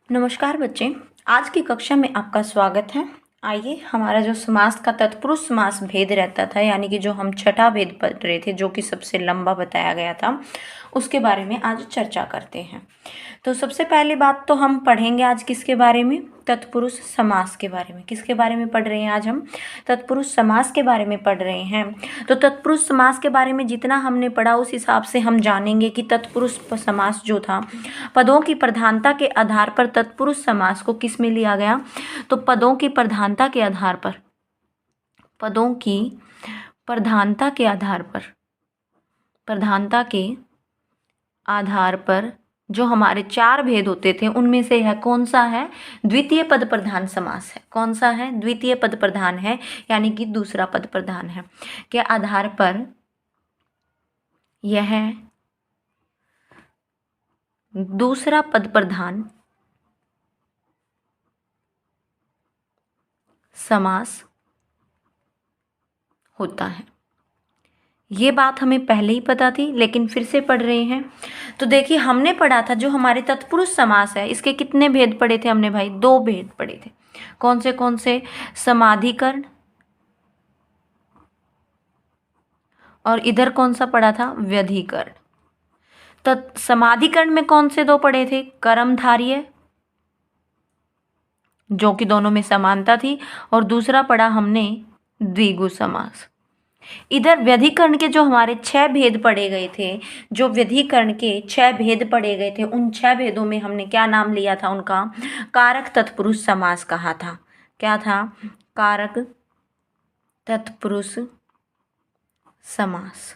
नमस्कार बच्चे, आज की कक्षा में आपका स्वागत है। आइए हमारा जो समास का तत्पुरुष समास भेद रहता था, यानी कि जो हम छठा भेद पढ़ रहे थे, जो कि सबसे लंबा बताया गया था, उसके बारे में आज चर्चा करते हैं। तो सबसे पहली बात तो हम पढ़ेंगे आज किसके बारे में? तत्पुरुष समास के बारे में। किसके बारे में पढ़ रहे हैं आज हम? तत्पुरुष समास के बारे में पढ़ रहे हैं। तो तत्पुरुष समास के बारे में जितना हमने पढ़ा उस हिसाब से हम जानेंगे कि तत्पुरुष समास जो था, पदों की प्रधानता के आधार पर तत्पुरुष समास को किस में लिया गया? तो पदों की प्रधानता के आधार पर, पदों की प्रधानता के आधार पर, प्रधानता के आधार पर जो हमारे चार भेद होते थे उनमें से है कौन सा है? द्वितीय पद प्रधान समास है। कौन सा है? द्वितीय पद प्रधान है, यानी कि दूसरा पद प्रधान है के आधार पर यह दूसरा पद प्रधान समास होता है। ये बात हमें पहले ही पता थी, लेकिन फिर से पढ़ रहे हैं। तो देखिए, हमने पढ़ा था जो हमारे तत्पुरुष समास है, इसके कितने भेद पढ़े थे हमने भाई? 2 भेद पढ़े थे। कौन से कौन से? समाधिकरण, और इधर कौन सा पढ़ा था? व्यधिकरण। तो समाधिकरण में कौन से 2 पढ़े थे? कर्मधारय, जो कि दोनों में समानता थी, और दूसरा पढ़ा हमने द्विगु समास। इधर व्यधिकरण के जो हमारे 6 भेद पढ़े गए थे, जो व्यधिकरण के 6 भेद पढ़े गए थे, उन 6 भेदों में हमने क्या नाम लिया था उनका? कारक तत्पुरुष समास कहा था। क्या था? कारक तत्पुरुष समास।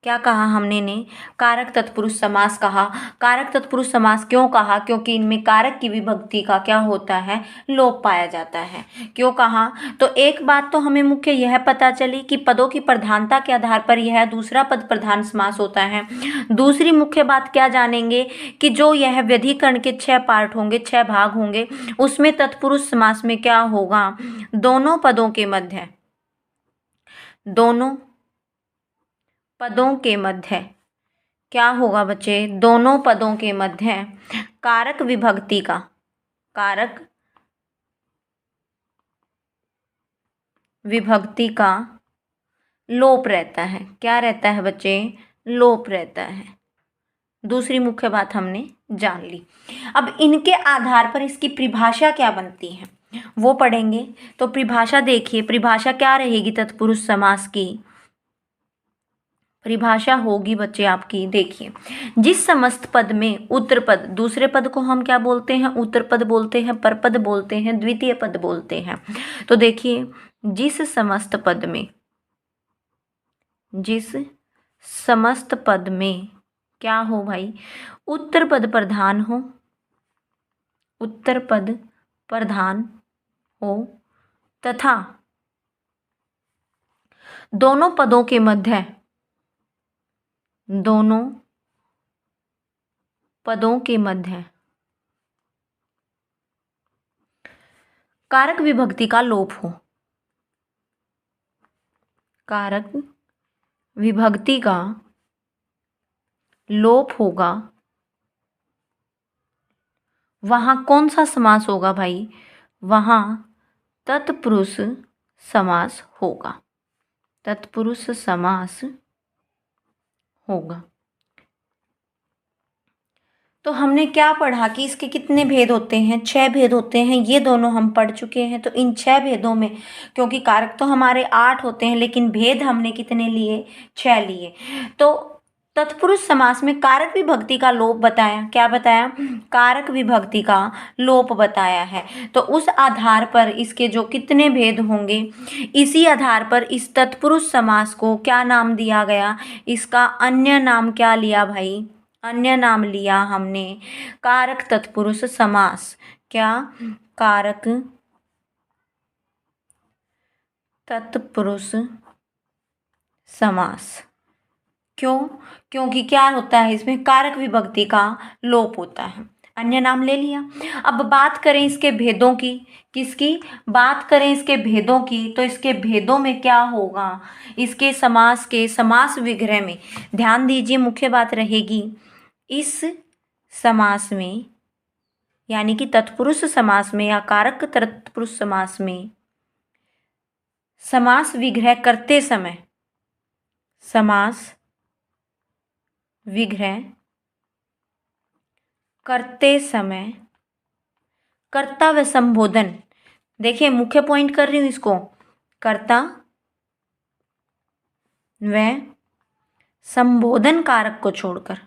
क्या कहा हमने ने? कारक तत्पुरुष समास कहा। कारक तत्पुरुष समास क्यों कहा? क्योंकि इनमें कारक की विभक्ति का क्या होता है? लोप पाया जाता है। क्यों कहा? तो एक बात तो हमें मुख्य यह पता चली कि पदों की प्रधानता के आधार पर यह दूसरा पद प्रधान समास होता है। दूसरी मुख्य बात क्या जानेंगे कि जो यह व्यधिकरण के 6 पार्ट होंगे, 6 भाग होंगे, उसमें तत्पुरुष समास में क्या होगा? दोनों पदों के मध्य, दोनों पदों के मध्य क्या होगा बच्चे? दोनों पदों के मध्य कारक विभक्ति का, कारक विभक्ति का लोप रहता है। क्या रहता है बच्चे? लोप रहता है। दूसरी मुख्य बात हमने जान ली। अब इनके आधार पर इसकी परिभाषा क्या बनती है वो पढ़ेंगे। तो परिभाषा देखिए, परिभाषा क्या रहेगी तत्पुरुष समास की? परिभाषा होगी बच्चे आपकी, देखिए, जिस समस्त पद में उत्तर पद, दूसरे पद को हम क्या बोलते हैं? उत्तर पद बोलते हैं, परपद बोलते हैं, द्वितीय पद बोलते हैं। तो देखिए, जिस समस्त पद में, जिस समस्त पद में क्या हो भाई? उत्तर पद प्रधान हो, उत्तर पद प्रधान हो, तथा दोनों पदों के मध्य, दोनों पदों के मध्य कारक विभक्ति का लोप हो, कारक विभक्ति का लोप होगा, वहां कौन सा समास होगा भाई? वहां तत्पुरुष समास होगा, तत्पुरुष समास होगा। तो हमने क्या पढ़ा कि इसके कितने भेद होते हैं? 6 भेद होते हैं। ये दोनों हम पढ़ चुके हैं। तो इन 6 भेदों में, क्योंकि कारक तो हमारे 8 होते हैं, लेकिन भेद हमने कितने लिए? 6 लिए। तो तत्पुरुष समास में कारक विभक्ति का लोप बताया। क्या बताया? कारक विभक्ति का लोप बताया है। तो उस आधार पर इसके जो कितने भेद होंगे, इसी आधार पर इस तत्पुरुष समास को क्या नाम दिया गया? इसका अन्य नाम क्या लिया भाई? अन्य नाम लिया हमने कारक तत्पुरुष समास। क्या? कारक तत्पुरुष समास। क्यों? क्योंकि क्या होता है इसमें? कारक विभक्ति का लोप होता है। अन्य नाम ले लिया। अब बात करें इसके भेदों की। किसकी बात करें? इसके भेदों की। तो इसके भेदों में क्या होगा? इसके समास के समास विग्रह में ध्यान दीजिए, मुख्य बात रहेगी इस समास में, यानी कि तत्पुरुष समास में या कारक तत्पुरुष समास में समास विग्रह करते समय, समास विग्रह करते समय कर्ता व संबोधन, देखिए मुख्य पॉइंट कर रही हूँ इसको, कर्ता व संबोधन कारक को छोड़कर,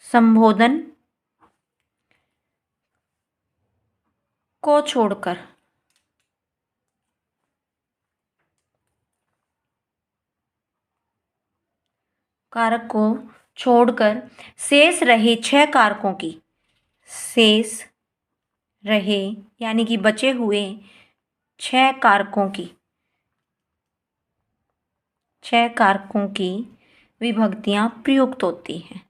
संबोधन को छोड़कर कारक को छोड़कर शेष रहे 6 कारकों की, शेष रहे यानी कि बचे हुए 6 कारकों की, 6 कारकों की विभक्तियां प्रयुक्त होती हैं,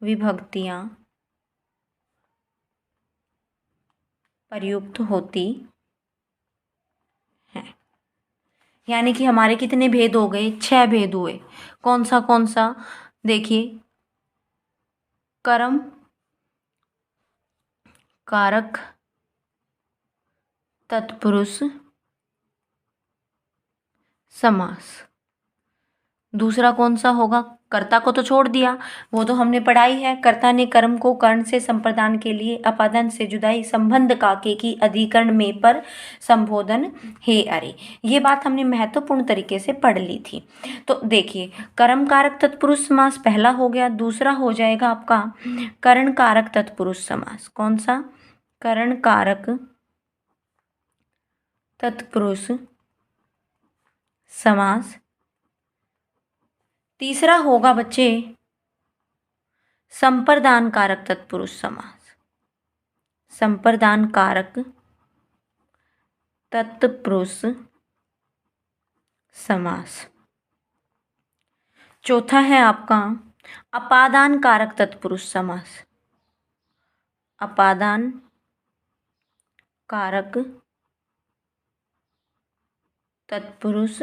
विभक्तियां प्रयुक्त होती हैं। यानी कि हमारे कितने भेद हो गए? 6 भेद हुए। कौन सा? देखिए, कर्म कारक तत्पुरुष समास। दूसरा कौन सा होगा? कर्ता को तो छोड़ दिया, वो तो हमने पढ़ाई है। कर्ता ने कर्म को कर्ण से संप्रदान के लिए अपादान से जुदाई संबंध काके की अधिकरण में पर संबोधन हे अरे, ये बात हमने महत्वपूर्ण तरीके से पढ़ ली थी। तो देखिए, कर्म कारक तत्पुरुष समास पहला हो गया। दूसरा हो जाएगा आपका कर्ण कारक तत्पुरुष समास। कौन सा? कर्ण कारक तत्पुरुष समास। तीसरा होगा बच्चे संप्रदान कारक तत्पुरुष समास, संप्रदान कारक तत्पुरुष समास। चौथा है आपका अपादान कारक तत्पुरुष समास, अपादान कारक तत्पुरुष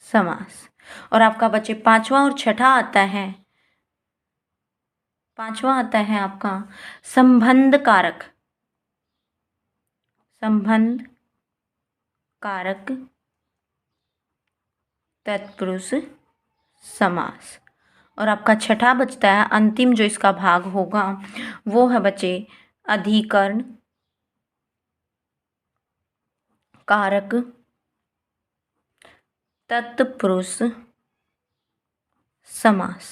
समास। और आपका बच्चे पांचवा और छठा आता है, पांचवा आता है आपका संबंध कारक, संबंध कारक तत्पुरुष समास। और आपका छठा बचता है, अंतिम जो इसका भाग होगा वो है बच्चे अधिकरण कारक तत्पुरुष समास।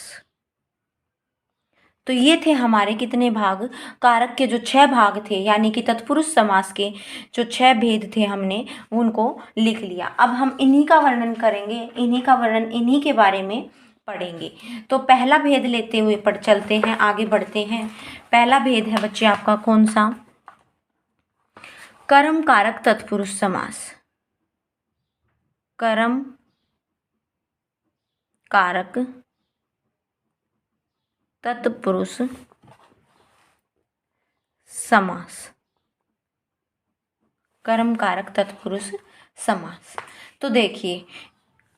तो ये थे हमारे कितने भाग? कारक के जो 6 भाग थे, यानी कि तत्पुरुष समास के जो 6 भेद थे, हमने उनको लिख लिया। अब हम इन्हीं का वर्णन करेंगे, इन्हीं का वर्णन, इन्हीं के बारे में पढ़ेंगे। तो पहला भेद लेते हुए चलते हैं, आगे बढ़ते हैं। पहला भेद है बच्चे आपका कौन सा? कर्म कारक तत्पुरुष समास, कर्म कारक तत्पुरुष समास, कर्म कारक तत्पुरुष समास। तो देखिए,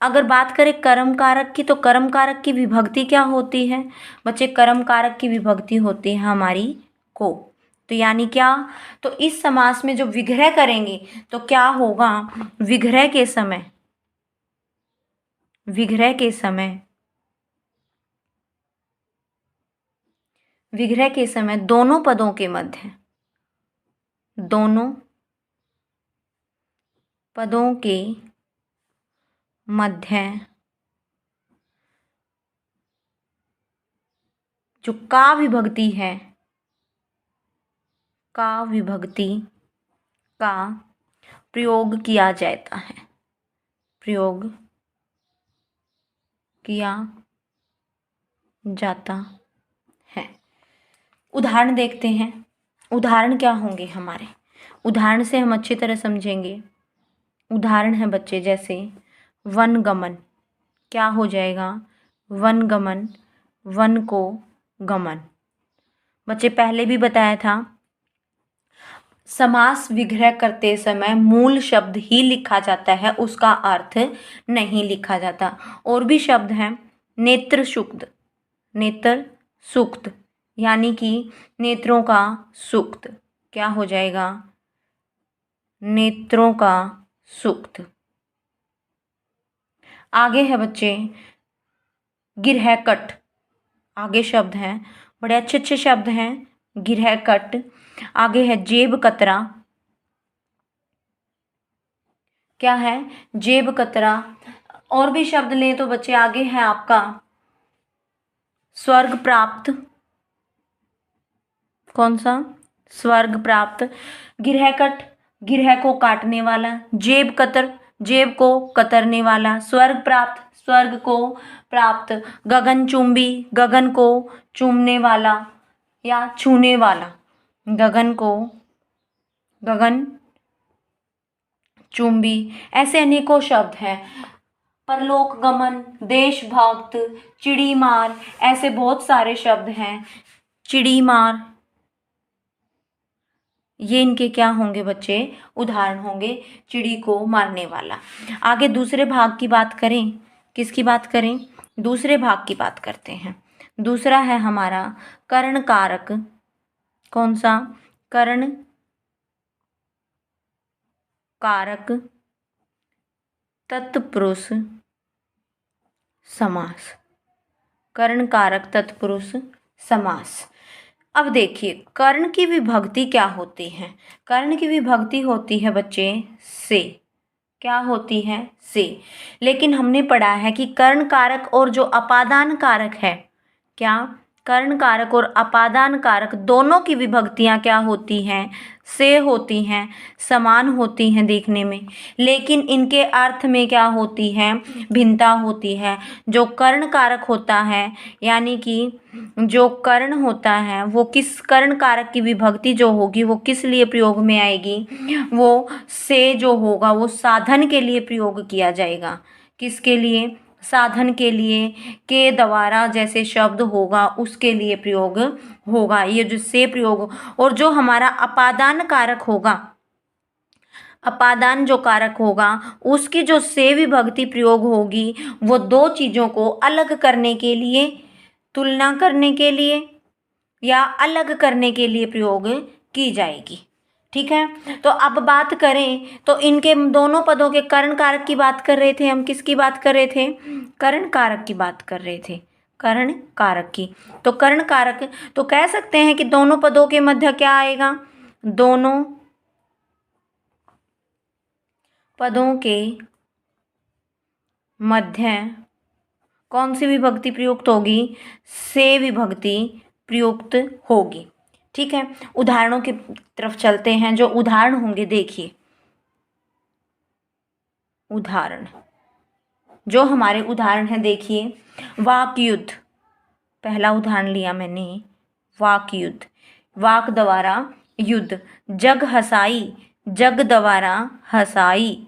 अगर बात करें कर्म कारक की, तो कर्म कारक की विभक्ति क्या होती है बच्चे? कर्म कारक की विभक्ति होती है हमारी को। तो यानी क्या? तो इस समास में जो विग्रह करेंगे तो क्या होगा? विग्रह के समय, विग्रह के समय, विग्रह के समय दोनों पदों के मध्य, दोनों पदों के मध्य जो का विभक्ति है, का विभक्ति का प्रयोग किया जाता है, प्रयोग किया जाता है। उदाहरण देखते हैं। उदाहरण क्या होंगे हमारे? उदाहरण से हम अच्छी तरह समझेंगे। उदाहरण है बच्चे जैसे वनगमन, क्या हो जाएगा? वनगमन, वन को गमन। बच्चे पहले भी बताया था, समास विग्रह करते समय मूल शब्द ही लिखा जाता है, उसका अर्थ नहीं लिखा जाता। और भी शब्द हैं, नेत्र शुद्ध, नेत्र सूक्त, यानी कि नेत्रों का सूक्त। क्या हो जाएगा? नेत्रों का सूक्त। आगे है बच्चे गिरहकट। आगे शब्द हैं, बड़े अच्छे अच्छे शब्द हैं। गिरहकट। आगे है जेब कतरा। क्या है? जेब कतरा। और भी शब्द लें तो बच्चे आगे है आपका स्वर्ग प्राप्त। कौन सा? स्वर्ग प्राप्त। गिरहकट, गिरह को काटने वाला। जेब कतर, जेब को कतरने वाला। स्वर्ग प्राप्त, स्वर्ग को प्राप्त। गगनचुंबी, गगन को चूमने वाला या छूने वाला। गगन को, गगन चुंबी। ऐसे अनेकों शब्द हैं। परलोक गमन, देशभक्त, चिड़ी मार, ऐसे बहुत सारे शब्द हैं। चिड़ी मार, ये इनके क्या होंगे बच्चे? उदाहरण होंगे, चिड़ी को मारने वाला। आगे दूसरे भाग की बात करें। किसकी बात करें? दूसरे भाग की बात करते हैं। दूसरा है हमारा कर्ण कारक। कौन सा? कर्ण कारक तत्पुरुष समास। कर्ण कारक तत्पुरुष समास। अब देखिए कर्ण की विभक्ति क्या होती है? कर्ण की विभक्ति होती है बच्चे से। क्या होती है? से। लेकिन हमने पढ़ा है कि कर्ण कारक और जो अपादान कारक है, क्या? कर्ण कारक और अपादान कारक दोनों की विभक्तियां क्या होती हैं? से होती हैं, समान होती हैं देखने में, लेकिन इनके अर्थ में क्या होती है? भिन्नता होती है। जो कर्ण कारक होता है, यानी कि जो कर्ण होता है वो किस कर्ण कारक की विभक्ति जो होगी वो किस लिए प्रयोग में आएगी? वो से जो होगा वो साधन के लिए प्रयोग किया जाएगा। किसके लिए? साधन के लिए। के द्वारा जैसे शब्द होगा उसके लिए प्रयोग होगा ये जो से प्रयोग। और जो हमारा अपादान कारक होगा, अपादान जो कारक होगा उसकी जो से विभक्ति प्रयोग होगी वो दो चीज़ों को अलग करने के लिए, तुलना करने के लिए या अलग करने के लिए प्रयोग की जाएगी। ठीक है, तो अब बात करें तो इनके दोनों पदों के कर्ण कारक की बात कर रहे थे हम। किसकी बात कर रहे थे? कर्ण कारक की बात कर रहे थे। कर्ण कारक की। तो कर्ण कारक तो कह सकते हैं कि दोनों पदों के मध्य क्या आएगा? दोनों पदों के मध्य कौन सी विभक्ति प्रयुक्त होगी? से विभक्ति प्रयुक्त होगी। ठीक है, उदाहरणों की तरफ चलते हैं। जो उदाहरण होंगे देखिए, उदाहरण जो हमारे उदाहरण हैं देखिए, वाक युद्ध। पहला उदाहरण लिया मैंने, वाक युद्ध, वाक द्वारा युद्ध। जग हसाई, जग द्वारा हसाई।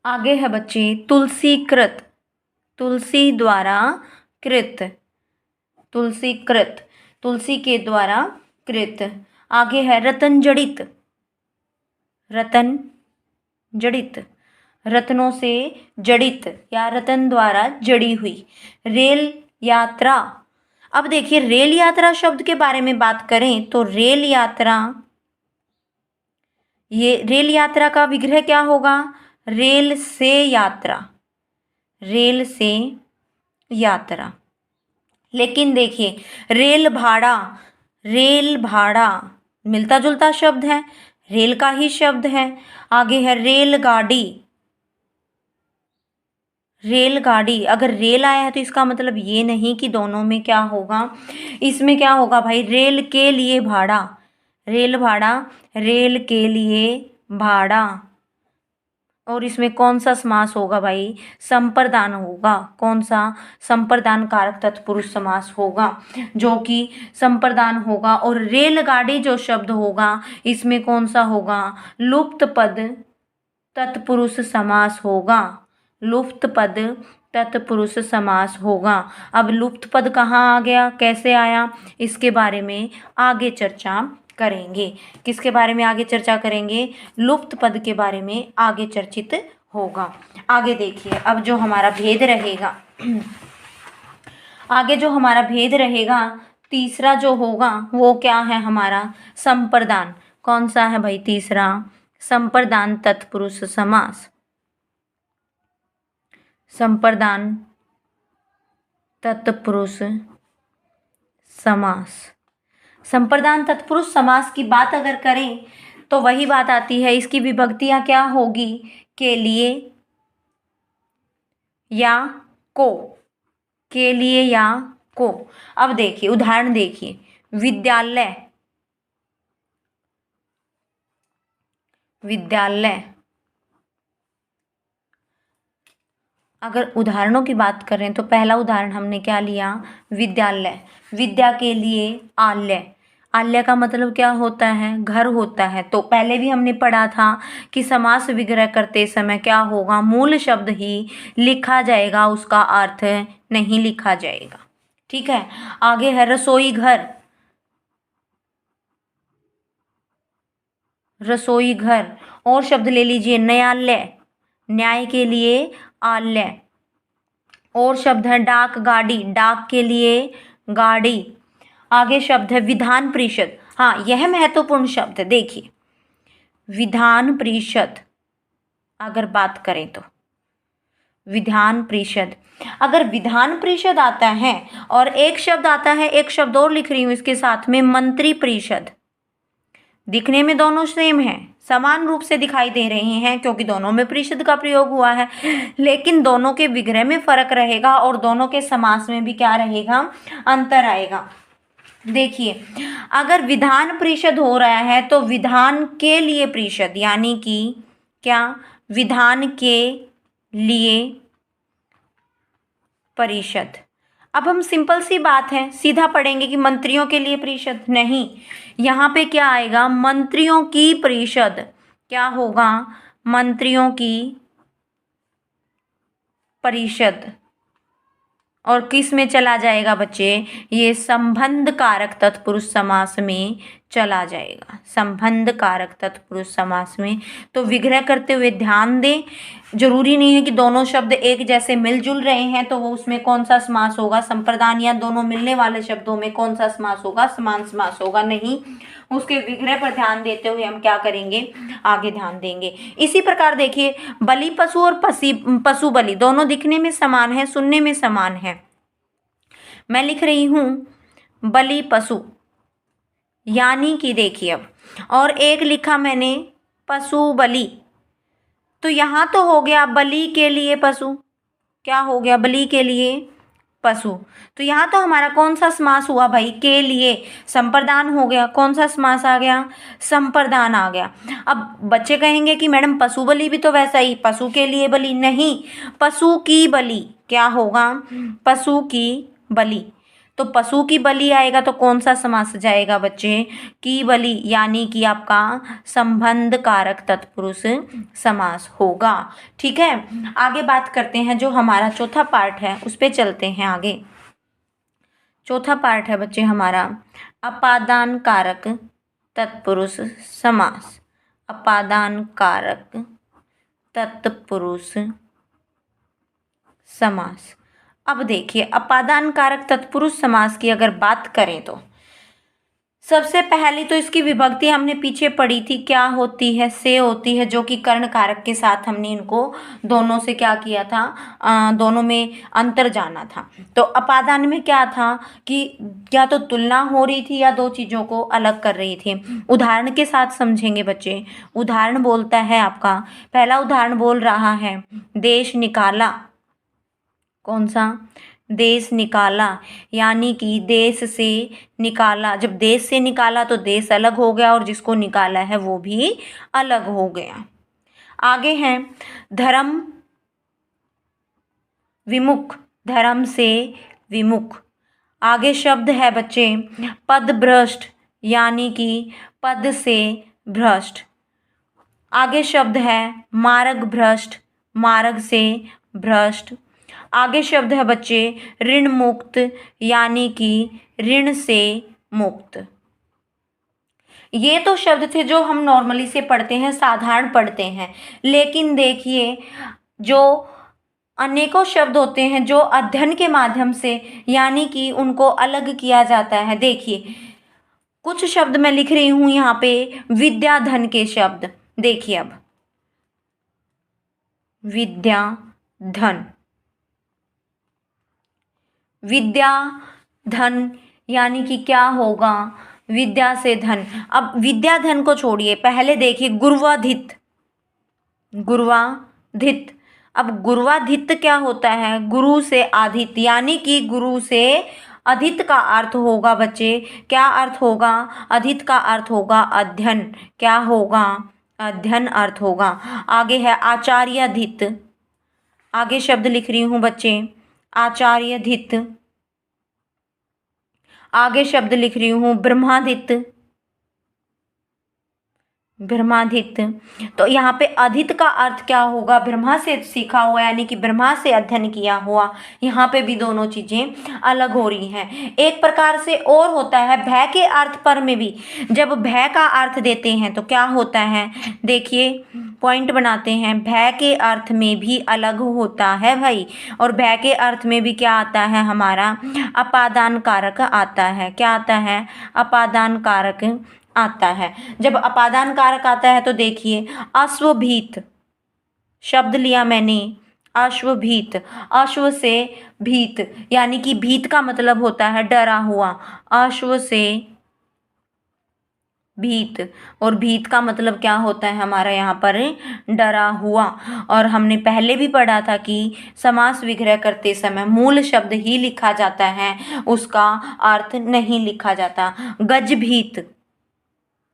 आगे है बच्चे तुलसी कृत, तुलसी द्वारा कृत, तुलसी कृत, तुलसी के द्वारा कृत। आगे है रतन जड़ित, रतन जड़ित, रत्नों से जड़ित या रतन द्वारा जड़ी हुई। रेल यात्रा। अब देखिए रेल यात्रा शब्द के बारे में बात करें तो रेल यात्रा, ये रेल यात्रा का विग्रह क्या होगा? रेल से यात्रा, रेल से यात्रा। लेकिन देखिए रेल भाड़ा, रेल भाड़ा मिलता जुलता शब्द है, रेल का ही शब्द है। आगे है रेलगाड़ी, रेलगाड़ी। अगर रेल आया है तो इसका मतलब ये नहीं कि दोनों में क्या होगा, इसमें क्या होगा भाई? रेल के लिए भाड़ा, रेल भाड़ा, रेल के लिए भाड़ा। और इसमें कौन सा समास होगा भाई? संप्रदान होगा। कौन सा? संप्रदान कारक तत्पुरुष समास होगा, जो कि संप्रदान होगा। और रेलगाड़ी जो शब्द होगा इसमें कौन सा होगा? लुप्त पद तत्पुरुष समास होगा, लुप्त पद तत्पुरुष समास होगा। अब लुप्त पद कहाँ आ गया, कैसे आया, इसके बारे में आगे चर्चा करेंगे। किसके बारे में आगे चर्चा करेंगे? लुप्त पद के बारे में आगे चर्चित होगा। आगे देखिए अब जो हमारा भेद रहेगा, आगे जो हमारा भेद रहेगा तीसरा जो होगा वो क्या है हमारा संप्रदान। कौन सा है भाई तीसरा? संप्रदान तत्पुरुष समास। संप्रदान तत्पुरुष समास। संप्रदान तत्पुरुष समास की बात अगर करें तो वही बात आती है, इसकी विभक्तियां क्या होगी? के लिए या को, के लिए या को। अब देखिए उदाहरण देखिए, विद्यालय, विद्यालय। अगर उदाहरणों की बात करें तो पहला उदाहरण हमने क्या लिया? विद्यालय। विद्या के लिए आलय। आलय का मतलब क्या होता है? घर होता है। तो पहले भी हमने पढ़ा था कि समास विग्रह करते समय क्या होगा? मूल शब्द ही लिखा जाएगा, उसका अर्थ नहीं लिखा जाएगा। ठीक है। आगे है रसोई घर। रसोई घर। और शब्द ले लीजिए न्यायालय। न्याय के लिए आलय। और शब्द है डाक गाड़ी। डाक के लिए गाड़ी। आगे शब्द है विधान परिषद। हाँ, यह महत्वपूर्ण शब्द है। देखिए विधान परिषद अगर बात करें तो विधान परिषद, अगर विधान परिषद आता है और एक शब्द आता है, एक शब्द और लिख रही हूं इसके साथ में, मंत्री परिषद। दिखने में दोनों सेम है, समान रूप से दिखाई दे रहे हैं क्योंकि दोनों में परिषद का प्रयोग हुआ है, लेकिन दोनों के विग्रह में फर्क रहेगा और दोनों के समास में भी क्या रहेगा? अंतर आएगा। देखिए अगर विधान परिषद हो रहा है तो विधान के लिए परिषद, यानी कि क्या? विधान के लिए परिषद। अब हम सिंपल सी बात है सीधा पढ़ेंगे कि मंत्रियों के लिए परिषद नहीं, यहाँ पे क्या आएगा? मंत्रियों की परिषद। क्या होगा? मंत्रियों की परिषद। और किस में चला जाएगा बच्चे? ये संबंध कारक तत्पुरुष समास में चला जाएगा। संबंध कारक तत्पुरुष समास में। तो विग्रह करते हुए ध्यान दें, जरूरी नहीं है कि दोनों शब्द एक जैसे मिलजुल रहे हैं तो वो उसमें कौन सा समास होगा? संप्रदान या दोनों मिलने वाले शब्दों में कौन सा समास होगा? समान समास होगा। नहीं, उसके विग्रह पर ध्यान देते हुए हम क्या करेंगे? आगे ध्यान देंगे। इसी प्रकार देखिए बलि पशु और पशु बलि दोनों दिखने में समान है, सुनने में समान है। मैं लिख रही हूं बलि पशु, यानी कि देखिए अब, और एक लिखा मैंने पशु बलि, तो यहां तो हो गया बलि के लिए पशु। क्या हो गया? बलि के लिए पशु। तो यहाँ तो हमारा कौन सा समास हुआ भाई? के लिए। संप्रदान हो गया। कौन सा समास आ गया? संप्रदान आ गया। अब बच्चे कहेंगे कि मैडम पशु बलि भी तो वैसा ही, पशु के लिए बलि। नहीं, पशु की बलि। क्या होगा? पशु की बलि। तो पशु की बलि आएगा तो कौन सा समास जाएगा बच्चे? की बलि, यानी कि आपका संबंध कारक तत्पुरुष समास होगा। ठीक है। आगे बात करते हैं, जो हमारा चौथा पार्ट है उस पे चलते हैं आगे। चौथा पार्ट है बच्चे हमारा अपादान कारक तत्पुरुष समास। अपादान कारक तत्पुरुष समास। अब देखिए अपादान कारक तत्पुरुष समास की अगर बात करें तो सबसे पहली तो इसकी विभक्ति हमने पीछे पढ़ी थी, क्या होती है? से होती है, जो कि कर्ण कारक के साथ हमने इनको दोनों से क्या किया था? दोनों में अंतर जाना था। तो अपादान में क्या था कि या तो तुलना हो रही थी या दो चीज़ों को अलग कर रही थी। उदाहरण के साथ समझेंगे बच्चे। उदाहरण बोलता है आपका, पहला उदाहरण बोल रहा है देश निकाला। कौन सा? देश निकाला, यानी कि देश से निकाला। जब देश से निकाला तो देश अलग हो गया और जिसको निकाला है वो भी अलग हो गया। आगे है धर्म विमुख। धर्म से विमुख। आगे शब्द है बच्चे पद भ्रष्ट, यानी कि पद से भ्रष्ट। आगे शब्द है मार्ग भ्रष्ट। मार्ग से भ्रष्ट। आगे शब्द है बच्चे ऋण मुक्त, यानी कि ऋण से मुक्त। ये तो शब्द थे जो हम नॉर्मली से पढ़ते हैं, साधारण पढ़ते हैं, लेकिन देखिए जो अनेकों शब्द होते हैं जो अध्ययन के माध्यम से यानी कि उनको अलग किया जाता है। देखिए कुछ शब्द मैं लिख रही हूं यहाँ पे, विद्या धन के शब्द। देखिए अब विद्या धन, विद्या धन यानी कि क्या होगा, विद्या से धन। अब विद्या धन को छोड़िए, पहले देखिए गुर्वाधित, गुर्वाधित। अब गुर्वाधित क्या होता है, गुरु से आधित, यानी कि गुरु से अधित का अर्थ होगा बच्चे, क्या अर्थ होगा, अधित का अर्थ होगा अध्ययन, क्या होगा, अध्ययन अर्थ होगा। आगे है आचार्याधित, आगे शब्द लिख रही हूं बच्चे, आचार्याधित। आगे शब्द लिख रही हूं ब्रह्मादित, ब्रह्मादित। तो यहाँ पे अधित का अर्थ क्या होगा, ब्रह्मा से सीखा हुआ यानी कि ब्रह्मा से अध्ययन किया हुआ। यहाँ पे भी दोनों चीजें अलग हो रही हैं। एक प्रकार से और होता है भय के अर्थ पर में भी, जब भय का अर्थ देते हैं तो क्या होता है, देखिए पॉइंट बनाते हैं, भय के अर्थ में भी अलग होता है भाई। और भय के अर्थ में भी क्या आता है, हमारा अपादान कारक आता है, क्या आता है, अपादान कारक आता है। जब अपादान कारक आता है तो देखिए अश्वभीत शब्द लिया मैंने, अश्वभीत, अश्व से भीत यानी कि भीत का मतलब होता है डरा हुआ, अश्व से भीत, और भीत का मतलब क्या होता है हमारा यहाँ पर, डरा हुआ। और हमने पहले भी पढ़ा था कि समास विग्रह करते समय मूल शब्द ही लिखा जाता है, उसका अर्थ नहीं लिखा जाता। गजभीत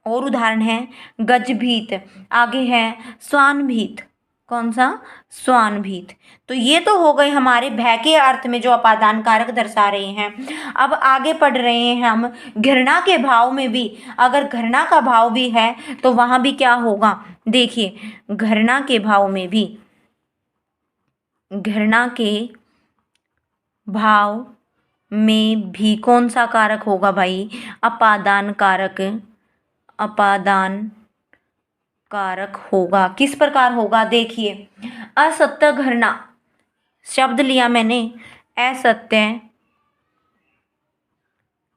और उदाहरण है गजभीत। आगे है स्वानभीत, कौन सा, स्वानभीत। तो ये तो हो गए हमारे भय के अर्थ में जो अपादान कारक दर्शा रहे हैं। अब आगे पढ़ रहे हैं हम घृणा के भाव में भी, अगर घृणा का भाव भी है तो वहां भी क्या होगा, देखिए घृणा के भाव में भी, घृणा के भाव में भी कौन सा कारक होगा भाई, अपादान कारक, अपादान कारक होगा। किस प्रकार होगा, देखिए असत्य घृणा शब्द लिया मैंने, असत्य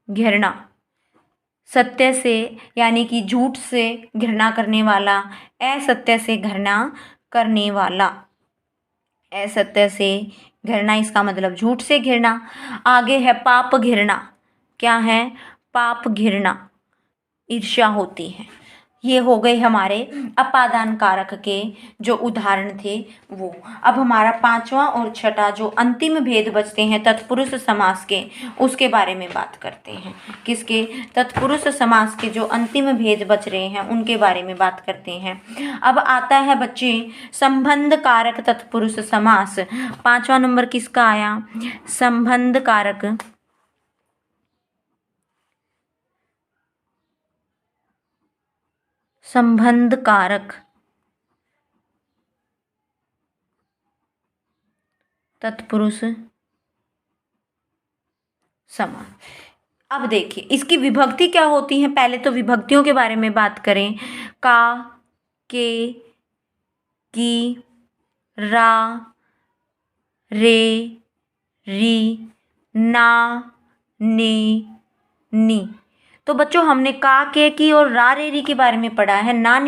घृणा, सत्य से यानी कि झूठ से घृणा करने वाला, असत्य से घृणा करने वाला, असत्य से घृणा इसका मतलब झूठ से घृणा। आगे है पाप घृणा, क्या है, पाप घृणा, ईर्ष्या होती है। ये हो गए हमारे अपादान कारक के जो उदाहरण थे वो। अब हमारा पांचवा और छठा जो अंतिम भेद बचते हैं तत्पुरुष समास के, उसके बारे में बात करते हैं। किसके, तत्पुरुष समास के जो अंतिम भेद बच रहे हैं उनके बारे में बात करते हैं। अब आता है बच्चे संबंध कारक तत्पुरुष समास। पांचवा नंबर किसका आया, संबंध कारक, संबंध कारक तत्पुरुष समास। अब देखिए इसकी विभक्ति क्या होती है, पहले तो विभक्तियों के बारे में बात करें। का, के, की, रा, रे, री, ना, ने, नी। तो बच्चों हमने का, के, की और रा, रे, री के बारे में पढ़ा है, ना,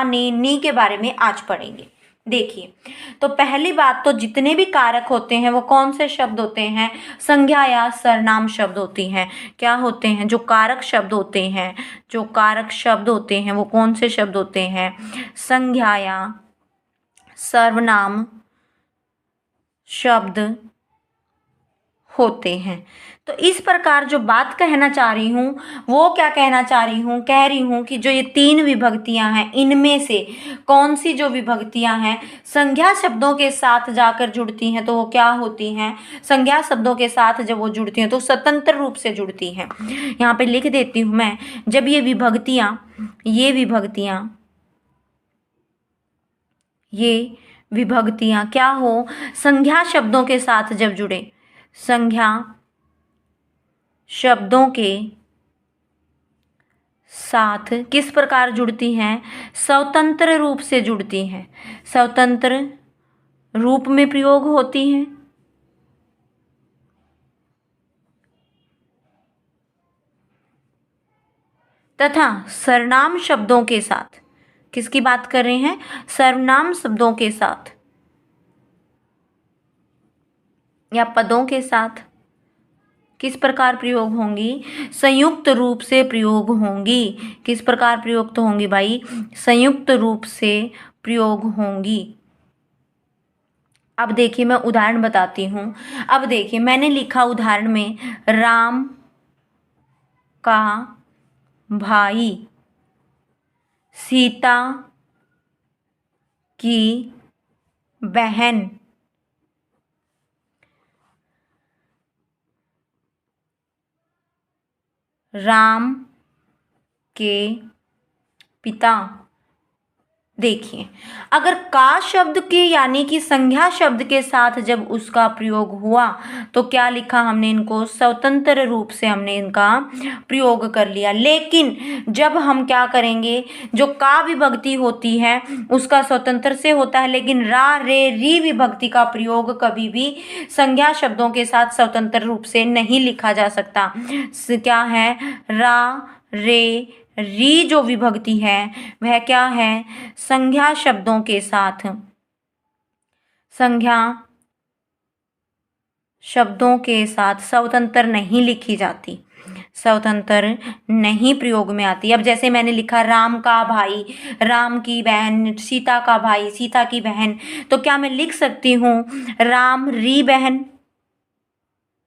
ने, नी के बारे में आज पढ़ेंगे। देखिए तो पहली बात तो जितने भी कारक होते हैं वो कौन से शब्द होते हैं, संज्ञा या सर्वनाम शब्द होती हैं। क्या होते हैं, जो कारक शब्द होते हैं, जो कारक शब्द होते हैं वो कौन से शब्द होते हैं, संज्ञा या सर्वनाम शब्द होते हैं। तो इस प्रकार जो बात कहना चाह रही हूँ वो क्या कहना चाह रही हूँ, कह रही हूँ कि जो ये तीन विभक्तियाँ हैं इनमें से कौन सी जो विभक्तियाँ हैं संज्ञा शब्दों के साथ जाकर जुड़ती हैं तो वो क्या होती हैं, संज्ञा शब्दों के साथ जब वो जुड़ती हैं तो स्वतंत्र रूप से जुड़ती हैं। यहाँ पे लिख देती हूँ मैं, जब ये विभक्तियाँ क्या हो, संज्ञा शब्दों के साथ जब जुड़े, संज्ञा शब्दों के साथ किस प्रकार जुड़ती हैं, स्वतंत्र रूप से जुड़ती हैं, स्वतंत्र रूप में प्रयोग होती हैं तथा सर्वनाम शब्दों के साथ, किसकी बात कर रहे हैं, सर्वनाम शब्दों के साथ या पदों के साथ किस प्रकार प्रयोग होंगी, संयुक्त रूप से प्रयोग होंगी। किस प्रकार प्रयुक्त होंगी भाई, संयुक्त रूप से प्रयोग होंगी। अब देखिए मैं उदाहरण बताती हूँ। अब देखिए मैंने लिखा उदाहरण में, राम का भाई सीता की बहन राम के पिता। देखिए अगर का शब्द के यानी कि संज्ञा शब्द के साथ जब उसका प्रयोग हुआ तो क्या लिखा हमने, इनको स्वतंत्र रूप से हमने इनका प्रयोग कर लिया। लेकिन जब हम क्या करेंगे, जो का विभक्ति होती है उसका स्वतंत्र से होता है, लेकिन रा रे री विभक्ति का प्रयोग कभी भी संज्ञा शब्दों के साथ स्वतंत्र रूप से नहीं लिखा जा सकता। क्या है, रा रे री जो विभक्ति है वह क्या है, संज्ञा शब्दों के साथ, संज्ञा शब्दों के साथ स्वतंत्र नहीं लिखी जाती, स्वतंत्र नहीं प्रयोग में आती। अब जैसे मैंने लिखा राम का भाई, राम की बहन, सीता का भाई, सीता की बहन, तो क्या मैं लिख सकती हूँ राम री बहन,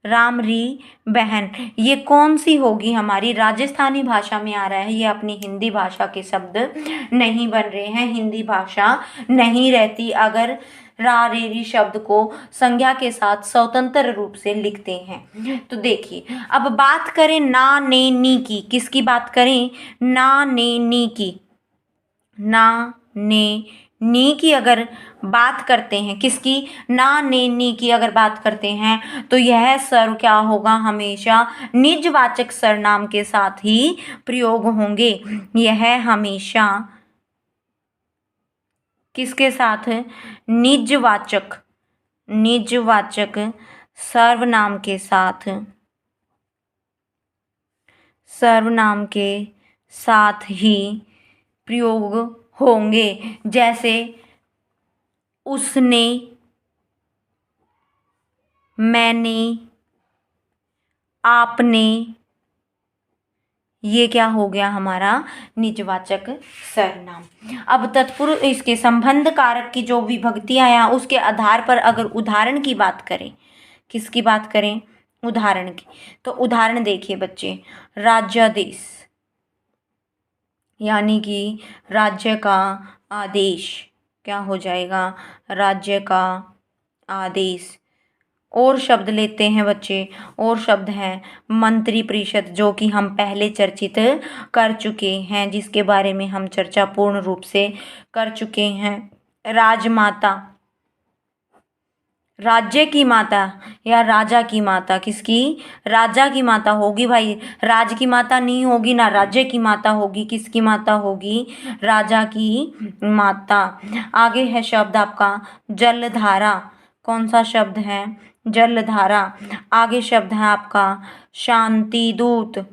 राम री बहन। ये कौन सी होगी, हमारी राजस्थानी भाषा में आ रहा है, ये अपनी हिंदी भाषा के शब्द नहीं बन रहे हैं, हिंदी भाषा नहीं रहती अगर रा रे री शब्द को संज्ञा के साथ स्वतंत्र रूप से लिखते हैं। तो देखिए अब बात करें ना ने नी की, किसकी बात करें, ना ने नी की, ना ने नी की अगर बात करते हैं, किसकी, ना ने नी की अगर बात करते हैं तो यह सर्व क्या होगा, हमेशा निजवाचक सर्वनाम के साथ ही प्रयोग होंगे। यह हमेशा किसके साथ, निजवाचक, निजवाचक सर्वनाम के साथ, सर्वनाम के साथ ही प्रयोग होंगे। जैसे उसने, मैंने, आपने, ये क्या हो गया हमारा निजवाचक सर्वनाम। अब तत्पुरुष इसके संबंध कारक की जो विभक्तियां हैं उसके आधार पर अगर उदाहरण की बात करें, किसकी बात करें, उदाहरण की, तो उदाहरण देखिए बच्चे, राज्यादेश यानी कि राज्य का आदेश, क्या हो जाएगा, राज्य का आदेश। और शब्द लेते हैं बच्चे, और शब्द हैं मंत्री परिषद, जो कि हम पहले चर्चित कर चुके हैं, जिसके बारे में हम चर्चा पूर्ण रूप से कर चुके हैं। राजमाता, राज्य की माता या राजा की माता, किसकी, राजा की माता होगी भाई, राज की माता नहीं होगी ना राज्य की माता होगी, किसकी माता होगी, राजा की माता। आगे है शब्द आपका जलधारा, कौन सा शब्द है, जलधारा। आगे शब्द है आपका शांति दूत,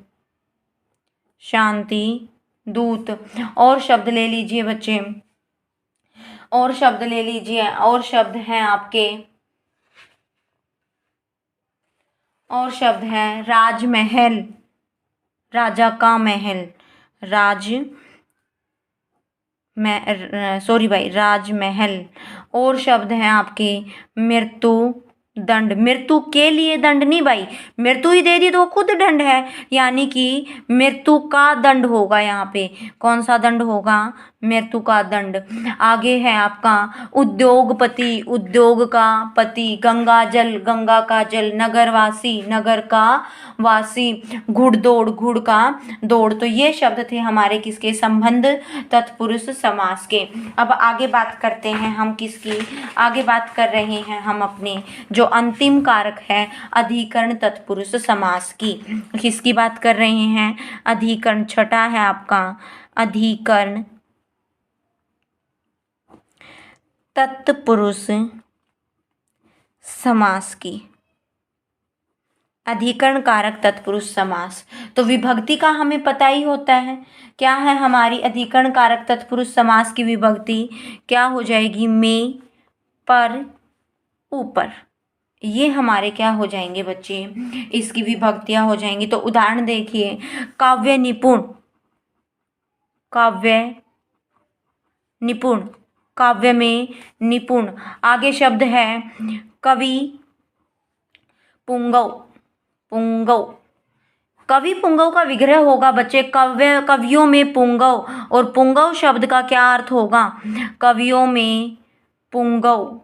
शांति दूत। और शब्द ले लीजिए बच्चे, और शब्द ले लीजिए, और शब्द हैं आपके, और शब्द है राजमहल, राजा का महल, सॉरी भाई, राजमहल। और शब्द हैं आपके मृत्यु दंड, मृत्यु के लिए दंड नहीं भाई, मृत्यु ही दे दी तो खुद दंड है, यानी कि मृत्यु का दंड होगा यहाँ पे, कौन सा दंड होगा, मृत्यु का दंड। आगे है आपका उद्योगपति, उद्योग का पति, गंगा जल, गंगा का जल, नगरवासी, नगर का वासी, घुड़दौड़, घुड़ का दौड़। तो ये शब्द थे हमारे किसके, संबंध तत्पुरुष समास के। अब आगे बात करते हैं हम किसकी, आगे बात कर रहे हैं हम अपने जो अंतिम कारक है अधिकरण तत्पुरुष समास की। किसकी बात कर रहे हैं, अधिकरण, छठा है आपका अधिकरण तत्पुरुष समास की। अधिकरण कारक तत्पुरुष समास। तो विभक्ति का हमें पता ही होता है। क्या है हमारी अधिकरण कारक तत्पुरुष समास की विभक्ति? क्या हो जाएगी? में, पर, ऊपर। ये हमारे क्या हो जाएंगे बच्चे? इसकी विभक्तियां हो जाएंगी। तो उदाहरण देखिए, काव्य निपुण, काव्य निपुण, काव्य में निपुण। आगे शब्द है कवि पुंगव, पुंगव। कवि पुंगव का विग्रह होगा बच्चे कवियों में पुंगव। और पुंगव शब्द का क्या अर्थ होगा? कवियों में पुंगव।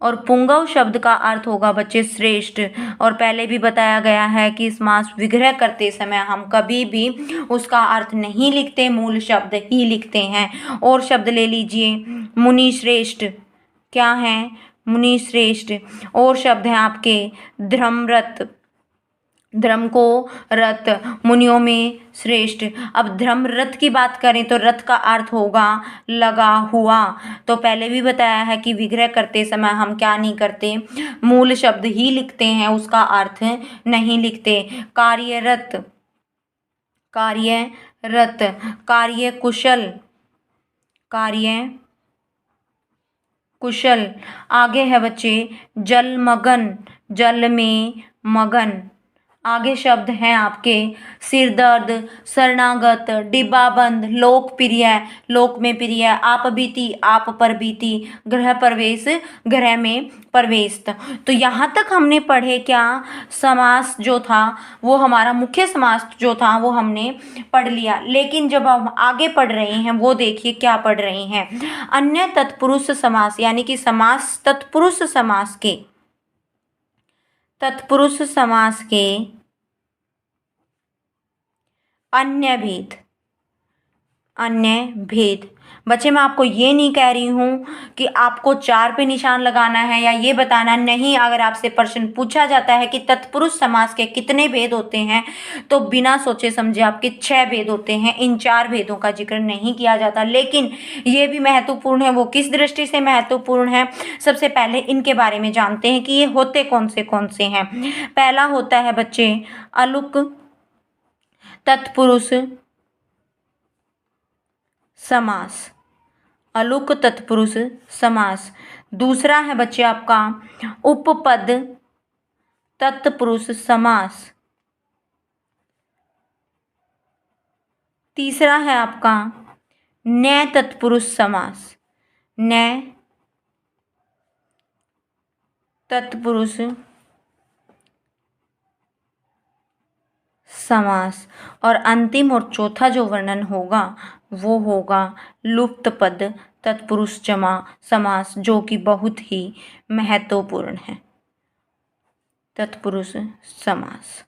और पुंगव शब्द का अर्थ होगा बच्चे श्रेष्ठ। और पहले भी बताया गया है कि समास विग्रह करते समय हम कभी भी उसका अर्थ नहीं लिखते, मूल शब्द ही लिखते हैं। और शब्द ले लीजिए, मुनि श्रेष्ठ। क्या है? मुनि श्रेष्ठ। और शब्द हैं आपके धर्मरत, धर्म को रथ, मुनियों में श्रेष्ठ। अब धर्म रथ की बात करें तो रथ का अर्थ होगा लगा हुआ। तो पहले भी बताया है कि विग्रह करते समय हम क्या नहीं करते, मूल शब्द ही लिखते हैं, उसका अर्थ नहीं लिखते। कार्यरत, कार्यरत, कार्य कुशल, कार्य कुशल। आगे है बच्चे जलमगन, जल में मगन। आगे शब्द हैं आपके सिरदर्द, शरणागत, डिब्बाबंद, लोकप्रिय, लोक में प्रिय, आप बीती, आप पर बीती, गृह प्रवेश, गृह में प्रवेश। तो यहाँ तक हमने पढ़े क्या? समास जो था वो हमारा मुख्य समास जो था वो हमने पढ़ लिया। लेकिन जब हम आगे पढ़ रहे हैं वो देखिए क्या पढ़ रहे हैं, अन्य तत्पुरुष समास, यानी कि समास तत्पुरुष समास के, तत्पुरुष समास के अन्य भेद, अन्य भेद। बच्चे मैं आपको ये नहीं कह रही हूँ कि आपको 4 पे निशान लगाना है या ये बताना नहीं। अगर आपसे प्रश्न पूछा जाता है कि तत्पुरुष समास के कितने भेद होते हैं तो बिना सोचे समझे आपके 6 भेद होते हैं। इन 4 भेदों का जिक्र नहीं किया जाता, लेकिन ये भी महत्वपूर्ण है। वो किस दृष्टि से महत्वपूर्ण है? सबसे पहले इनके बारे में जानते हैं कि ये होते कौन से हैं। पहला होता है बच्चे अलुक तत्पुरुष समास, अलुक तत्पुरुष समास। दूसरा है बच्चे आपका उपपद तत्पुरुष समास। तीसरा है आपका नय तत्पुरुष समास, नय तत्पुरुष समास। और अंतिम और चौथा जो वर्णन होगा वो होगा लुप्त पद तत्पुरुष जमा समास, जो कि बहुत ही महत्वपूर्ण है। तत्पुरुष समास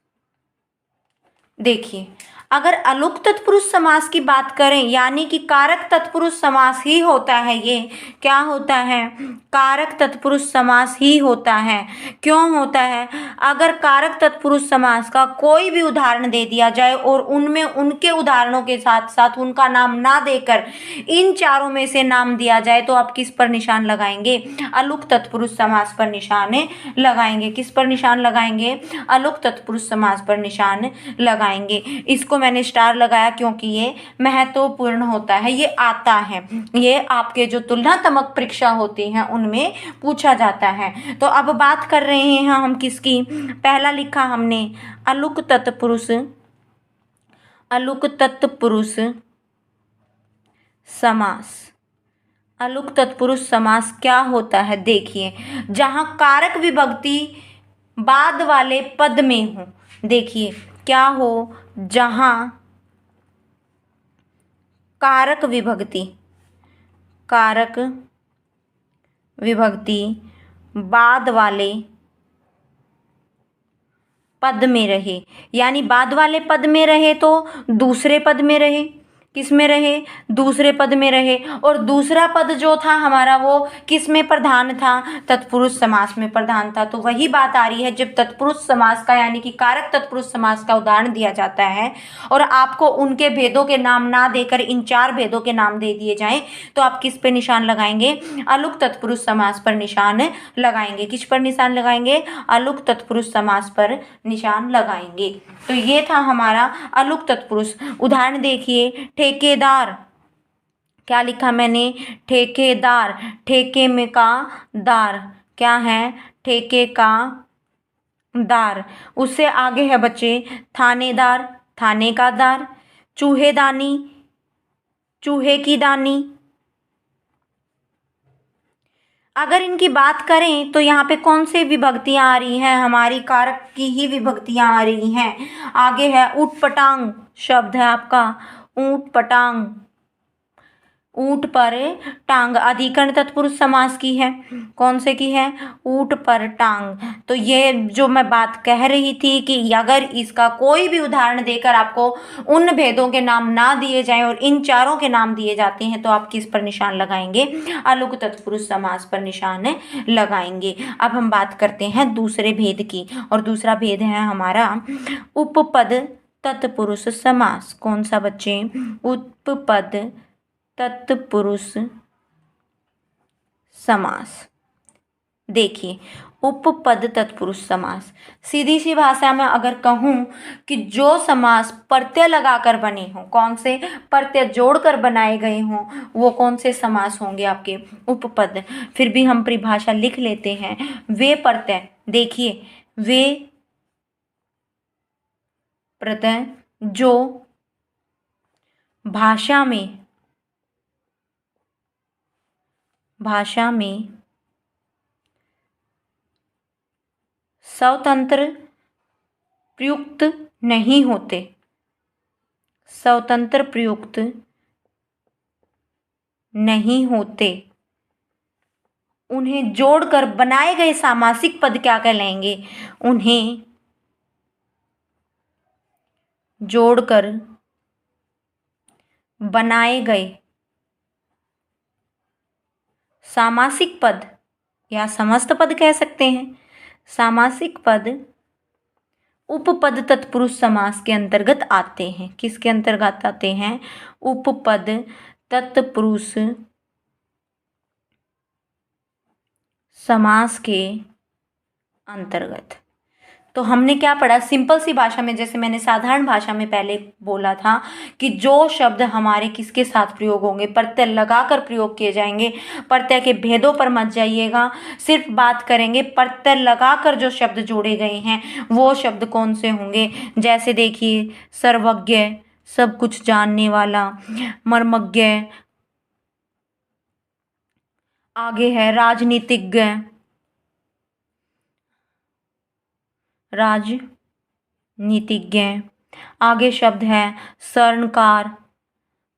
देखिए, अगर अलुक तत्पुरुष समास की बात करें, यानी कि कारक तत्पुरुष समास ही होता है। ये क्या होता है? कारक तत्पुरुष समास ही होता है। क्यों होता है? अगर कारक तत्पुरुष समास का कोई भी उदाहरण दे दिया जाए और उनमें उनके उदाहरणों के साथ साथ उनका नाम ना देकर इन चारों में से नाम दिया जाए तो आप किस पर निशान लगाएंगे? अलुक तत्पुरुष समास पर निशान लगाएंगे। किस पर निशान लगाएंगे? अलुक तत्पुरुष समास पर निशान लगाएंगे। इसको मैंने स्टार लगाया क्योंकि ये महत्वपूर्ण होता है, ये आता है, ये आपके जो तुलनात्मक परीक्षा होती हैं उनमें पूछा जाता है। तो अब बात कर रहे हैं हम किसकी? पहला लिखा हमने अलुक तत्पुरुष, अलुक तत्पुरुष समास। अलुक तत्पुरुष समास क्या होता है? देखिए, जहां कारक विभक्ति बाद वाले पद में हो। देखिए क्या हो? जहां कारक विभक्ति, कारक विभक्ति बाद वाले पद में रहे, यानी बाद वाले पद में रहे तो दूसरे पद में रहे। किस में रहे, दूसरे पद में रहे। और दूसरा पद जो था हमारा वो किस में प्रधान था, तत्पुरुष समास में प्रधान था। तो वही बात आ रही है, जब तत्पुरुष समास का यानी कि कारक तत्पुरुष समास का उदाहरण दिया जाता है और आपको उनके भेदों के नाम ना देकर इन 4 भेदों के नाम दे दिए जाएं, तो आप किस पे निशान लगाएंगे, अलुक तत्पुरुष समास पर निशान लगाएंगे। किस पर निशान लगाएंगे, अलुक तत्पुरुष समास पर निशान लगाएंगे। तो ये था हमारा अलुक तत्पुरुष। उदाहरण देखिए, ठेकेदार, क्या लिखा मैंने, ठेकेदार, ठेके में का दार, क्या है, ठेके का दार। उससे आगे है बच्चे थानेदार, थाने का दार। चूहेदानी, चूहे की दानी। अगर इनकी बात करें तो यहाँ पे कौन सी विभक्तियां आ रही हैं, हमारी कारक की ही विभक्तियां आ रही हैं। आगे है ऊटपटांग शब्द है आपका, ऊटपटांग, ऊंट पर टांग, अधिकरण तत्पुरुष समास की है। कौन से की है, ऊंट पर टांग। तो ये जो मैं बात कह रही थी कि अगर इसका कोई भी उदाहरण देकर आपको उन भेदों के नाम ना दिए जाएं और इन 4 के नाम दिए जाते हैं, तो आप किस पर निशान लगाएंगे, अलुक तत्पुरुष समास पर निशान लगाएंगे। अब हम बात करते हैं दूसरे भेद की, और दूसरा भेद है हमारा उपपद तत्पुरुष समास। कौन सा बच्चे, उपपद तत्पुरुष समास। देखिए, उपपद तत्पुरुष समास, सीधी सी भाषा में अगर कहूं कि जो समास प्रत्यय लगाकर बने हों, कौन से, प्रत्यय जोड़कर बनाए गए हों, वो कौन से समास होंगे आपके, उपपद। फिर भी हम परिभाषा लिख लेते हैं। वे प्रत्यय, देखिए, वे प्रत्यय जो भाषा में स्वतंत्र प्रयुक्त नहीं होते, स्वतंत्र प्रयुक्त नहीं होते, उन्हें जोड़कर बनाए गए सामासिक पद क्या कहलाएंगे, उन्हें जोड़कर बनाए गए सामासिक पद या समस्त पद कह सकते हैं, सामासिक पद उपपद तत्पुरुष समास के अंतर्गत आते हैं। किसके अंतर्गत आते हैं, उपपद तत्पुरुष समास के अंतर्गत। तो हमने क्या पढ़ा, सिंपल सी भाषा में, जैसे मैंने साधारण भाषा में पहले बोला था कि जो शब्द हमारे किसके साथ प्रयोग होंगे, प्रत्यय लगाकर प्रयोग किए जाएंगे। प्रत्यय के भेदों पर मत जाइएगा, सिर्फ बात करेंगे प्रत्यय लगाकर जो शब्द जोड़े गए हैं वो शब्द कौन से होंगे। जैसे देखिए, सर्वज्ञ, सब कुछ जानने वाला, मर्मज्ञ, आगे है राजनीतिज्ञ, राजनीतिज्ञ, आगे शब्द है स्वर्णकार।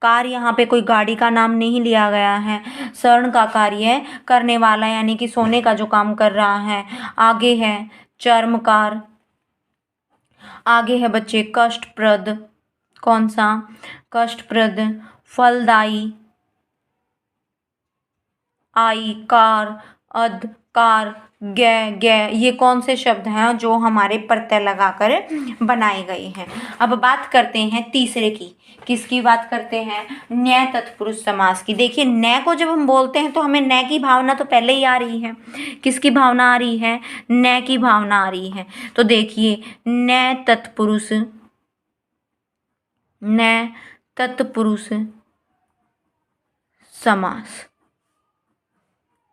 कार यहाँ पे कोई गाड़ी का नाम नहीं लिया गया है, स्वर्ण का कार्य करने वाला यानी कि सोने का जो काम कर रहा है। आगे है चर्मकार, आगे है बच्चे कष्टप्रद, कौन सा, कष्टप्रद, फलदायी, आई, कार, अध, कार, गे, गे, ये कौन से शब्द हैं जो हमारे प्रत्यय लगाकर बनाए गए हैं। अब बात करते हैं तीसरे की, किसकी बात करते हैं, न्याय तत्पुरुष समास की। देखिए, न्याय को जब हम बोलते हैं तो हमें न्याय की भावना तो पहले ही आ रही है। किसकी भावना आ रही है, न्याय की भावना आ रही है। तो देखिए, न्याय तत्पुरुष, न्याय तत्पुरुष समास,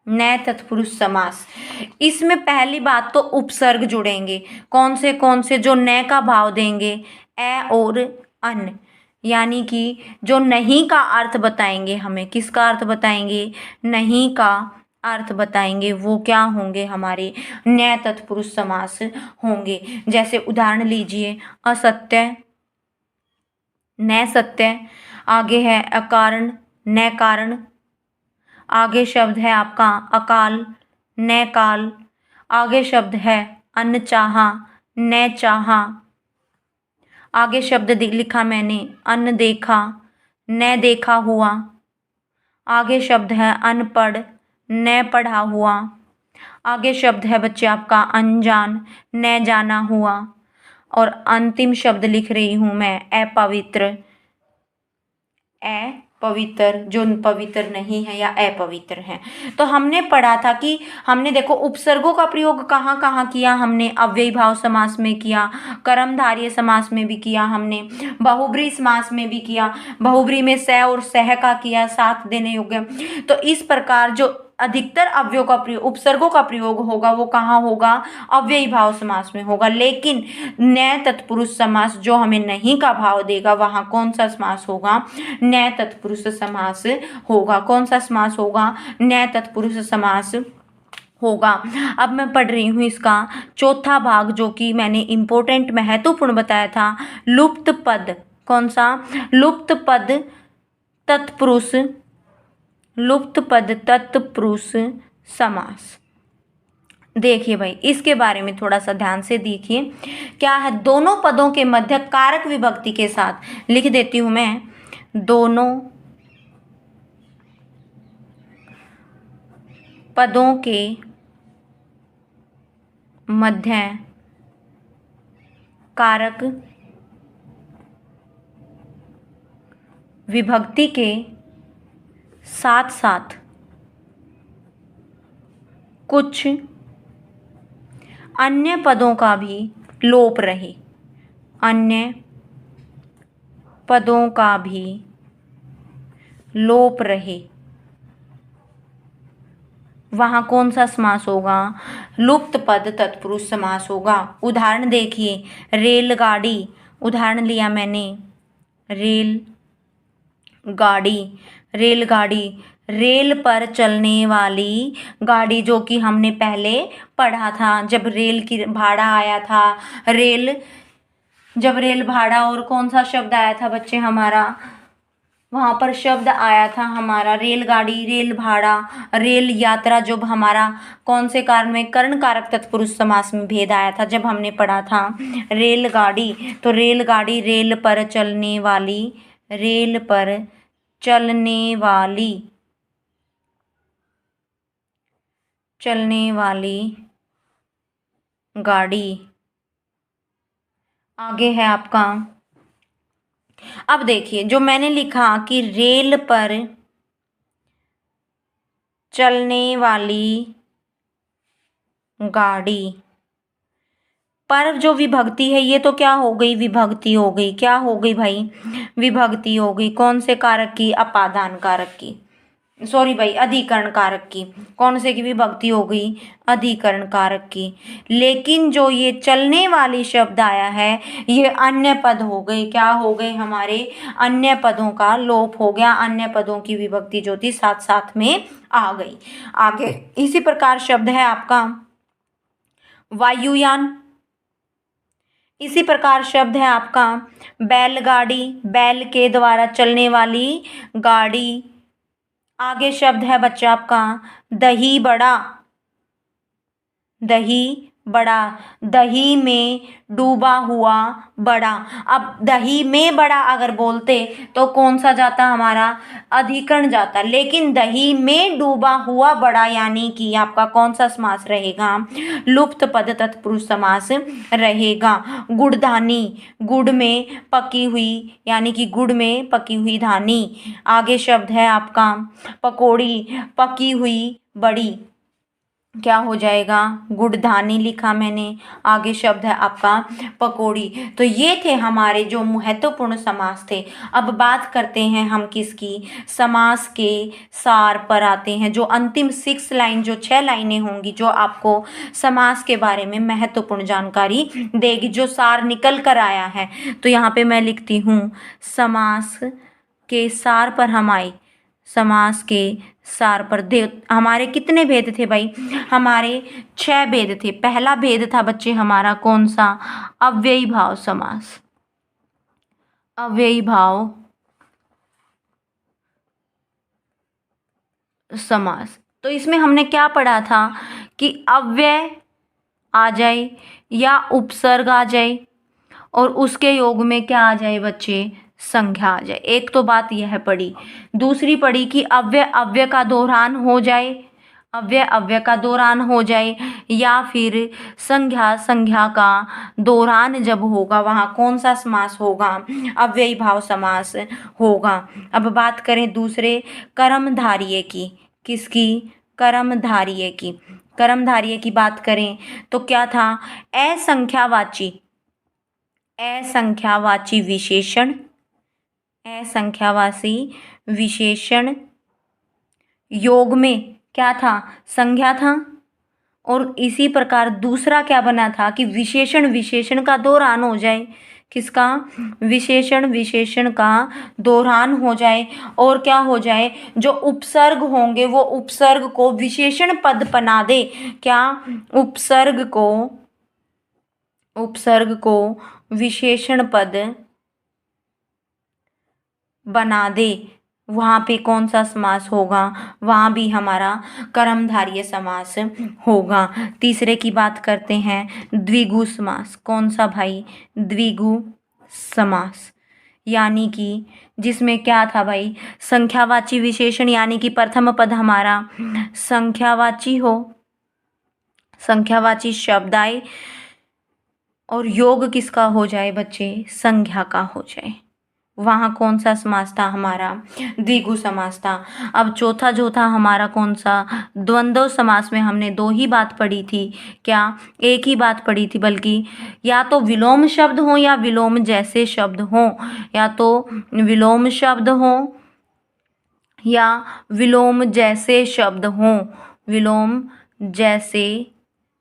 न्याय तत्पुरुष समास। इसमें पहली बात तो उपसर्ग जुड़ेंगे। कौन से जो न्याय का भाव देंगे, ए और अन, यानी कि जो नहीं का अर्थ बताएंगे हमें, किसका अर्थ बताएंगे, नहीं का अर्थ बताएंगे, वो क्या होंगे, हमारे न्याय तत्पुरुष समास होंगे। जैसे उदाहरण लीजिए, असत्य, न्याय सत्य, आगे है अकारण, न्याय कारण, आगे शब्द है आपका अकाल, न्याय काल, आगे शब्द है अनचाहा, न्याय चाहा, आगे शब्द लिखा मैंने अनदेखा, न देखा हुआ। आगे शब्द है अनपढ़, न पढ़ा हुआ। आगे शब्द है बच्चे आपका अनजान, न जाना हुआ। और अंतिम शब्द लिख रही हूं मैं अपवित्र, पवित्र, जो पवित्र नहीं है या अपवित्र है। तो हमने पढ़ा था कि हमने देखो उपसर्गों का प्रयोग कहाँ कहाँ किया, हमने अव्ययी भाव समास में किया, कर्मधारय समास में भी किया, हमने बहुब्री समास में भी किया, बहुब्री में स और सह का किया, साथ देने योग्य। तो इस प्रकार जो अधिकतर अव्ययों का प्रयोग, उपसर्गों का प्रयोग होगा वो कहाँ होगा, अव्ययी भाव समास में होगा। लेकिन न तत्पुरुष समास जो हमें नहीं का भाव देगा वहां कौन सा समास होगा, न तत्पुरुष समास होगा। कौन सा समास होगा, न तत्पुरुष समास होगा। अब मैं पढ़ रही हूँ इसका चौथा भाग, जो कि मैंने इम्पोर्टेंट महत्वपूर्ण बताया था, लुप्त पद। कौन सा, लुप्त पद तत्पुरुष, लुप्त पद तत्पुरुष समास। देखिए भाई, इसके बारे में थोड़ा सा ध्यान से देखिए। क्या है, दोनों पदों के मध्य कारक विभक्ति के साथ, लिख देती हूं मैं, दोनों पदों के मध्य कारक विभक्ति के साथ साथ कुछ अन्य पदों का भी लोप रहे, अन्य पदों का भी लोप रहे, वहाँ कौन सा समास होगा, लुप्त पद तत्पुरुष समास होगा। उदाहरण देखिए, रेलगाड़ी, उदाहरण लिया मैंने, रेल गाड़ी, रेलगाड़ी, रेल पर चलने वाली गाड़ी, जो कि हमने पहले पढ़ा था जब रेल की भाड़ा आया था, रेल, जब रेल भाड़ा, और कौन सा शब्द आया था बच्चे हमारा, वहाँ पर शब्द आया था हमारा रेलगाड़ी, रेल भाड़ा, रेल यात्रा। जब हमारा कौन से कारण में, कर्ण कारक तत्पुरुष समास में भेद आया था जब हमने पढ़ा था रेलगाड़ी। तो रेलगाड़ी, रेल पर चलने वाली, रेल पर चलने वाली, चलने वाली गाड़ी। आगे है आपका, अब देखिए जो मैंने लिखा कि रेल पर चलने वाली गाड़ी, पर जो विभक्ति है ये तो क्या हो गई, विभक्ति हो गई। क्या हो गई भाई, विभक्ति हो गई। कौन से कारक की, अपादान कारक की, सॉरी भाई, अधिकरण कारक की। कौन से की विभक्ति हो गई, अधिकरण कारक की। लेकिन जो ये चलने वाली शब्द आया है ये अन्य पद हो गए। क्या हो गए, हमारे अन्य पदों का लोप हो गया, अन्य पदों की विभक्ति जो थी साथ साथ में आ गई। आगे इसी प्रकार शब्द है आपका वायुयान, इसी प्रकार शब्द है आपका बैलगाड़ी, बैल के द्वारा चलने वाली गाड़ी। आगे शब्द है बच्चा आपका दही बड़ा, दही बड़ा, दही में डूबा हुआ बड़ा। अब दही में बड़ा अगर बोलते तो कौन सा जाता हमारा, अधिकरण जाता। लेकिन दही में डूबा हुआ बड़ा यानी कि आपका कौन सा समास रहेगा, लुप्त पद तत्पुरुष समास रहेगा। गुड़धानी, गुड़ में पकी हुई, यानी कि गुड़ में पकी हुई धानी। आगे शब्द है आपका पकौड़ी, पकी हुई बड़ी। क्या हो जाएगा, गुड़धानी लिखा मैंने। आगे शब्द है आपका पकौड़ी। तो ये थे हमारे जो महत्वपूर्ण समास थे। अब बात करते हैं हम किसकी, समास के सार पर आते हैं। जो अंतिम 6 लाइन, जो 6 लाइनें होंगी जो आपको समास के बारे में महत्वपूर्ण जानकारी देगी, जो सार निकल कर आया है। तो यहाँ पे मैं लिखती हूँ समास के सार पर हम आए, समास के सार पर दे। हमारे कितने भेद थे भाई, हमारे 6 भेद थे। पहला भेद था बच्चे हमारा कौन सा, अव्ययी भाव समास, अव्ययी भाव समास। तो इसमें हमने क्या पढ़ा था कि अव्यय आ जाए या उपसर्ग आ जाए और उसके योग में क्या आ जाए बच्चे, संज्ञा आ जाए। एक तो बात यह पड़ी। दूसरी पड़ी कि अव्यय अव्यय का दोहरान हो जाए, अव्यय अव्यय का दोहरान हो जाए, या फिर संज्ञा संज्ञा का दोहरान जब होगा वहाँ कौन सा समास होगा, अव्ययी भाव समास होगा। अब बात करें दूसरे कर्मधारय की, किसकी, कर्मधारय की। कर्मधारय की बात करें तो क्या था, असंख्यावाची, असंख्यावाची विशेषण, असंख्यावाची विशेषण योग में क्या था, संज्ञा था। और इसी प्रकार दूसरा क्या बना था कि विशेषण विशेषण का दोहरान हो जाए, किसका, विशेषण विशेषण का दोहरान हो जाए। और क्या हो जाए, जो उपसर्ग होंगे वो उपसर्ग को विशेषण पद बना दे। क्या, उपसर्ग को विशेषण पद बना दे। वहाँ पे कौन सा समास होगा, वहाँ भी हमारा कर्मधारय समास होगा। तीसरे की बात करते हैं, द्विगु समास। कौन सा भाई, द्विगु समास, यानी कि जिसमें क्या था भाई, संख्यावाची विशेषण, यानी कि प्रथम पद हमारा संख्यावाची हो, संख्यावाची शब्द आए और योग किसका हो जाए बच्चे, संज्ञा का हो जाए। वहाँ कौन सा समास था हमारा, द्विगु समास था। अब चौथा जो था हमारा कौन सा, द्वंद्व समास में हमने दो ही बात पढ़ी थी, क्या, एक ही बात पढ़ी थी, बल्कि या तो विलोम शब्द हो या विलोम जैसे शब्द हो, या तो विलोम शब्द हो या विलोम जैसे शब्द हो, विलोम जैसे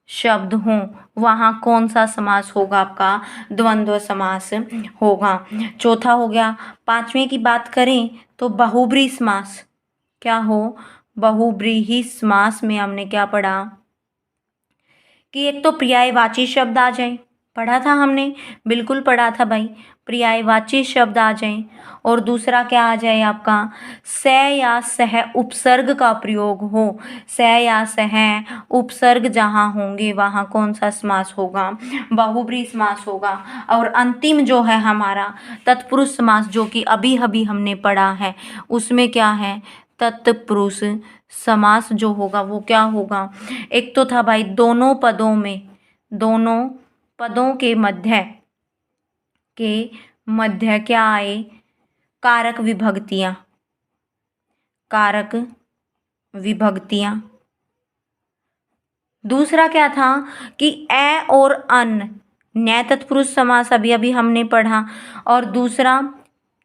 शब्द हों। वहाँ कौन सा समास होगा आपका, द्वंद्व समास होगा। चौथा हो गया। पांचवें की बात करें तो बहुब्रीहि समास। क्या हो, बहुब्रीहि समास में हमने क्या पढ़ा कि एक तो पर्यायवाची शब्द आ जाए, पढ़ा था हमने, बिल्कुल पढ़ा था भाई, पर्यायवाची शब्द आ जाए। और दूसरा क्या आ जाए आपका, स या सह उपसर्ग का प्रयोग हो, स या सह उपसर्ग जहाँ होंगे वहाँ कौन सा समास होगा, बहुब्रीहि समास होगा। और अंतिम जो है हमारा तत्पुरुष समास, जो कि अभी अभी हमने पढ़ा है, उसमें क्या है, तत्पुरुष समास जो होगा वो क्या होगा, एक तो था भाई दोनों पदों में, दोनों पदों के मध्य क्या आए, कारक विभक्तियां, कारक विभक्तियां। दूसरा क्या था कि ए और अन, न्याय तत्पुरुष समास अभी अभी हमने पढ़ा। और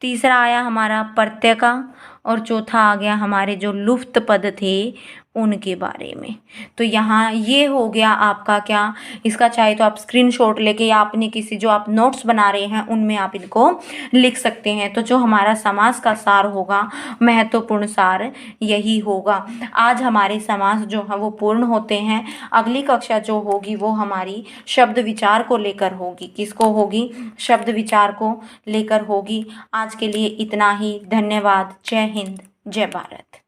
तीसरा आया हमारा प्रत्यय का। और चौथा आ गया हमारे जो लुप्त पद थे उनके बारे में। तो यहाँ ये हो गया आपका क्या, इसका चाहे तो आप स्क्रीनशॉट लेके या अपने किसी जो आप नोट्स बना रहे हैं उनमें आप इनको लिख सकते हैं। तो जो हमारा समास का सार होगा, महत्वपूर्ण सार यही होगा। आज हमारे समास जो है वो पूर्ण होते हैं। अगली कक्षा जो होगी वो हमारी शब्द विचार को लेकर होगी। किसको होगी, शब्द विचार को लेकर होगी। आज के लिए इतना ही। धन्यवाद। जय हिंद, जय भारत।